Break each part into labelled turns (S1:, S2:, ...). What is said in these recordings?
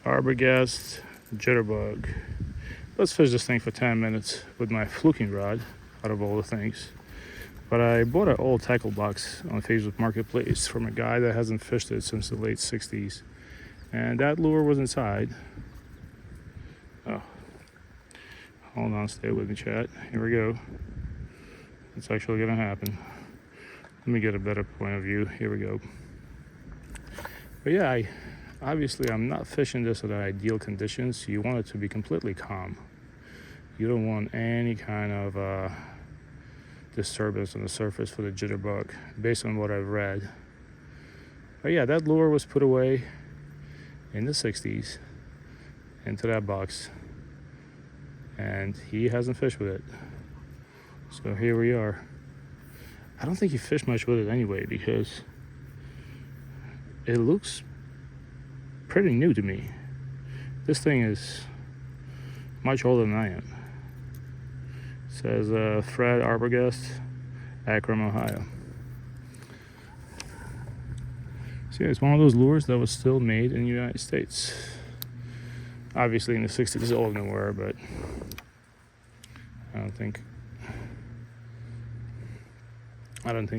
S1: Arbogast Jitterburg. Let's fish this thing for 10 minutes with my fluking rod, out of all the things. But I bought an old tackle box on Facebook Marketplace from a guy that hasn't fished it since the late 60s. And that lure was inside. Oh, hold on, stay with me, chat. Here we go. It's actually gonna happen. Let me get a better point of view. Here we go. But yeah, obviously I'm not fishing this at ideal conditions. You want it to be completely calm. You don't want any kind of disturbance on the surface for the jitterbug, based on what I've read. But yeah, that lure was put away in the 60s into that box, and he hasn't fished with it. So here we are. I don't think he fished much with it anyway, because it looks pretty new to me. This thing is much older than I am. It says Fred Arbogast, Akron, Ohio. See, it's one of those lures that was still made in the United States. Obviously in the 60s, all of them were, but I don't think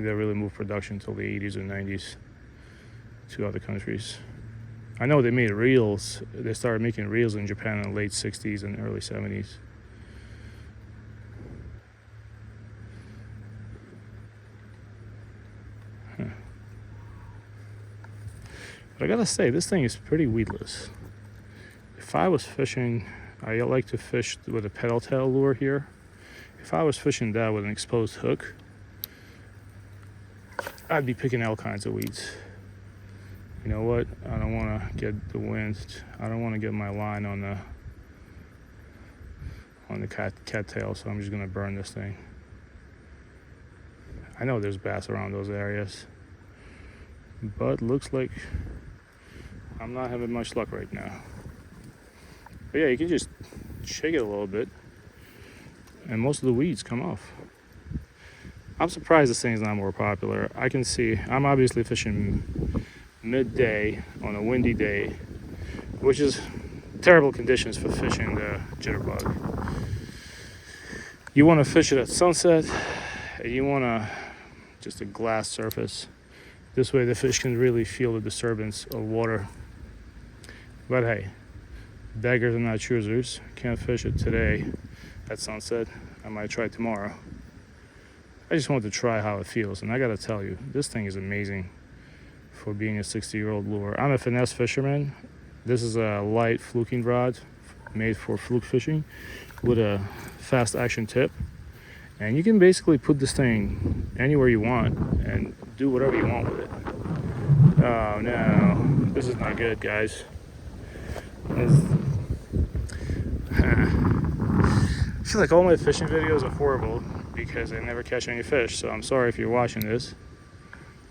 S1: they really moved production until the 80s or 90s to other countries. I know they made reels. They started making reels in Japan in the late 60s and early 70s. Huh. But I gotta say, this thing is pretty weedless. If I was fishing, I like to fish with a pedal tail lure here. If I was fishing that with an exposed hook, I'd be picking all kinds of weeds. You know what? I don't want to get the wind. I don't want to get my line on the cattail, so I'm just gonna burn this thing. I know there's bass around those areas, but looks like I'm not having much luck right now. But yeah, you can just shake it a little bit, and most of the weeds come off. I'm surprised this thing's not more popular. I can see, I'm obviously fishing midday on a windy day, which is terrible conditions for fishing the jitterbug. You want to fish it at sunset, and you want just a glass surface. This way the fish can really feel the disturbance of water. But hey, beggars are not choosers. Can't fish it today at sunset. I might try tomorrow. I just wanted to try how it feels, and I gotta tell you, this thing is amazing for being a 60-year-old lure. I'm a finesse fisherman. This is a light fluking rod made for fluke fishing with a fast action tip, and you can basically put this thing anywhere you want and do whatever you want with it. Oh no, this is not good, guys. I feel like all my fishing videos are horrible because I never catch any fish, so I'm sorry if you're watching this.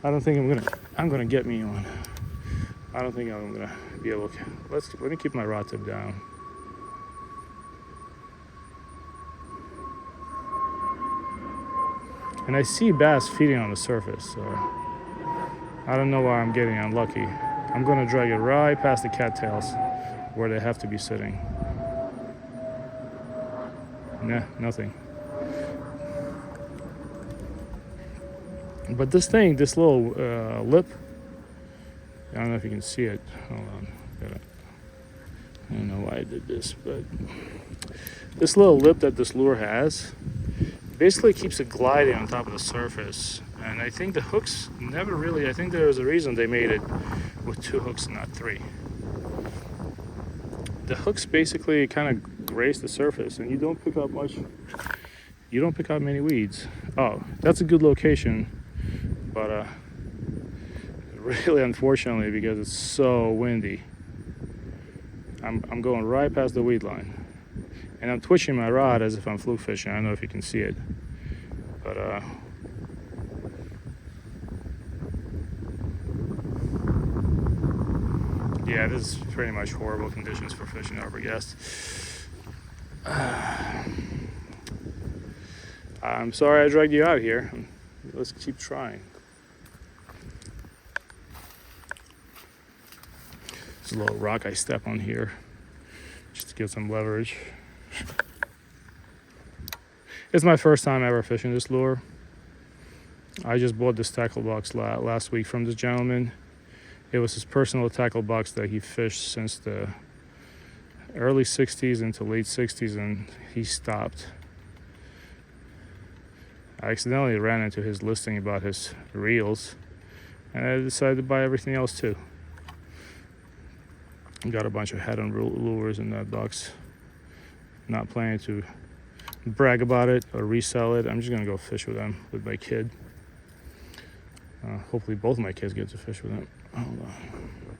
S1: I don't think I'm gonna get me one. I don't think I'm gonna be able to. Let me keep my rod tip down. And I see bass feeding on the surface, so I don't know why I'm getting unlucky. I'm gonna drag it right past the cattails where they have to be sitting. Nah, nothing. But this thing, this little lip, I don't know if you can see it. Hold on. I don't know why I did this, but this little lip that this lure has basically keeps it gliding on top of the surface. And I think the hooks never really, I think there was a reason they made it with 2 hooks and not 3. The hooks basically kind of graze the surface, and you don't pick up many weeds. Oh, that's a good location. But really, unfortunately, because it's so windy, I'm going right past the weed line, and I'm twitching my rod as if I'm fluke fishing. I don't know if you can see it, but yeah, this is pretty much horrible conditions for fishing Arbogast. I'm sorry I dragged you out here. Let's keep trying. a little rock I step on here just to get some leverage. It's my first time ever fishing this lure. I just bought this tackle box last week from this gentleman. It was his personal tackle box that he fished since the early 60s into late 60s, and he stopped. I accidentally ran into his listing about his reels, and I decided to buy everything else too. Got a bunch of head-on lures in that box. Not planning to brag about it or resell it. I'm just gonna go fish with them with my kid. Hopefully both of my kids get to fish with them. Hold on.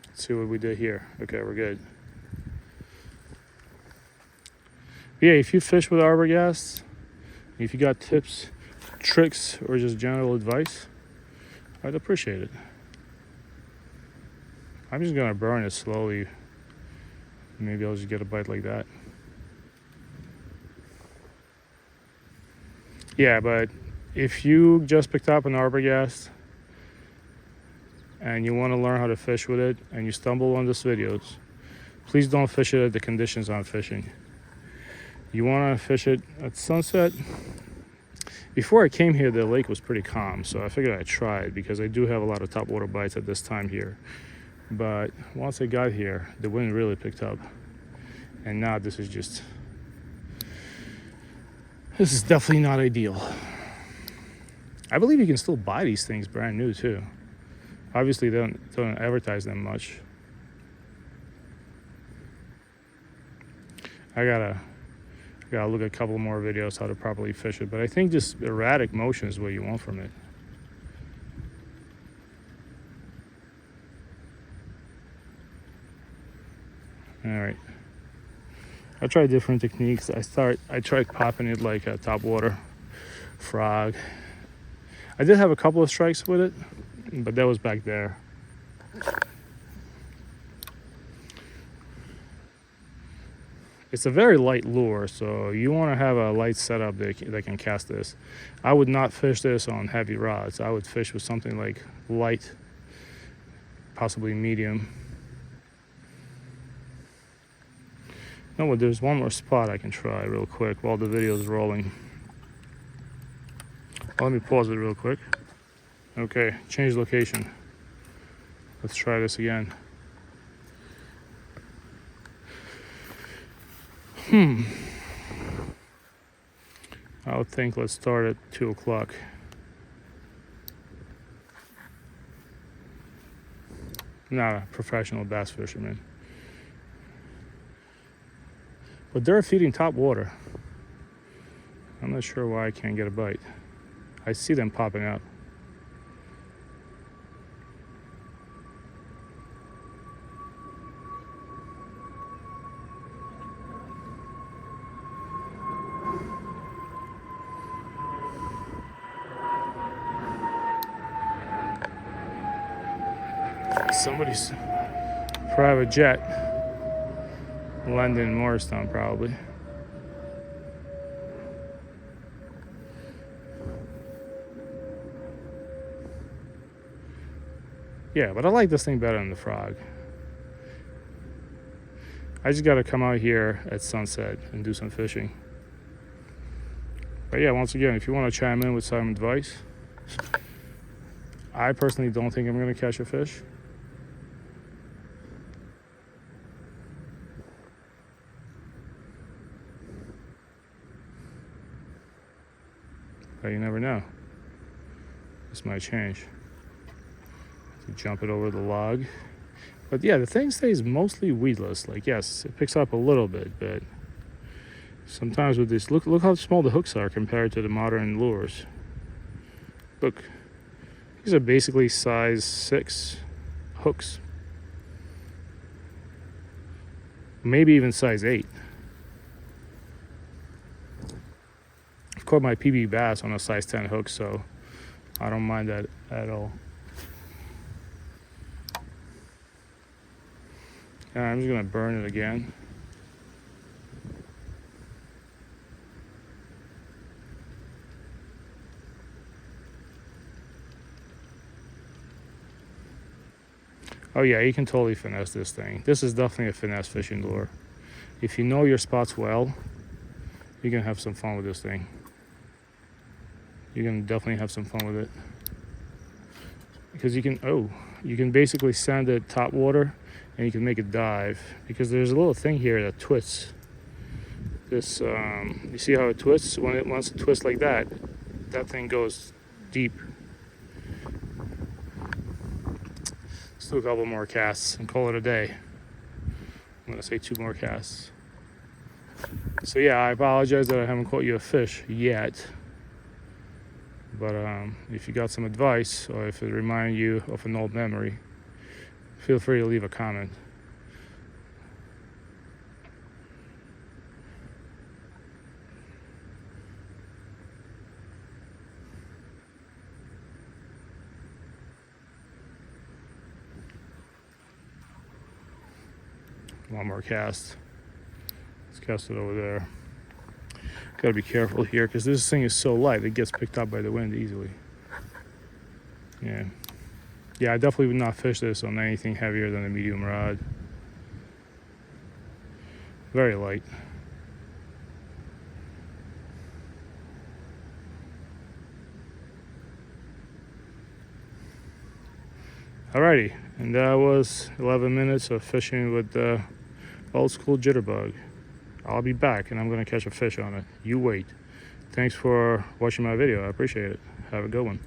S1: Let's see what we did here. Okay, we're good. Yeah, if you fish with Arbogast, if you got tips, tricks, or just general advice, I'd appreciate it. I'm just gonna burn it slowly. Maybe I'll just get a bite like that. Yeah, but if you just picked up an Arbogast and you want to learn how to fish with it and you stumble on this videos, please don't fish it at the conditions I'm fishing. You want to fish it at sunset. Before I came here, the lake was pretty calm, so I figured I'd try it because I do have a lot of topwater bites at this time here. But once I got here, the wind really picked up, and now this is definitely not ideal. I believe you can still buy these things brand new too. Obviously they don't advertise them much. I gotta look at a couple more videos how to properly fish it, but I think just erratic motion is what you want from it. All right, I tried different techniques. I tried popping it like a topwater frog. I did have a couple of strikes with it, but that was back there. It's a very light lure, so you want to have a light setup that can cast this. I would not fish this on heavy rods. I would fish with something like light, possibly medium. No, but there's one more spot I can try real quick while the video is rolling. Let me pause it real quick. Okay, change location. Let's try this again. I would think let's start at 2 o'clock. Not a professional bass fisherman, but they're feeding top water. I'm not sure why I can't get a bite. I see them popping up. Somebody's private jet landed in Morristown, probably. Yeah, but I like this thing better than the frog. I just gotta come out here at sunset and do some fishing. But yeah, once again, if you want to chime in with some advice, I personally don't think I'm gonna catch a fish. But you never know. This might change. To jump it over the log. But yeah, the thing stays mostly weedless. Like, yes, it picks up a little bit, but sometimes with this, look how small the hooks are compared to the modern lures. Look, these are basically size 6 hooks. Maybe even size 8. I've caught my PB bass on a size 10 hook, so I don't mind that at all. And I'm just gonna burn it again. Oh yeah, you can totally finesse this thing. This is definitely a finesse fishing lure. If you know your spots well, you can have some fun with this thing. You can definitely have some fun with it. Because you can basically sand it top water and you can make it dive. Because there's a little thing here that twists. This, you see how it twists? When it wants to twist like that, that thing goes deep. Let's do a couple more casts and call it a day. I'm gonna say 2 more casts. So yeah, I apologize that I haven't caught you a fish yet. But if you got some advice or if it reminded you of an old memory, feel free to leave a comment. One more cast. Let's cast it over there. Gotta be careful here because this thing is so light it gets picked up by the wind easily. Yeah, I definitely would not fish this on anything heavier than a medium rod. Very light. Alrighty, and that was 11 minutes of fishing with the old school jitterbug. I'll be back and I'm gonna catch a fish on it. You wait. Thanks for watching my video. I appreciate it. Have a good one.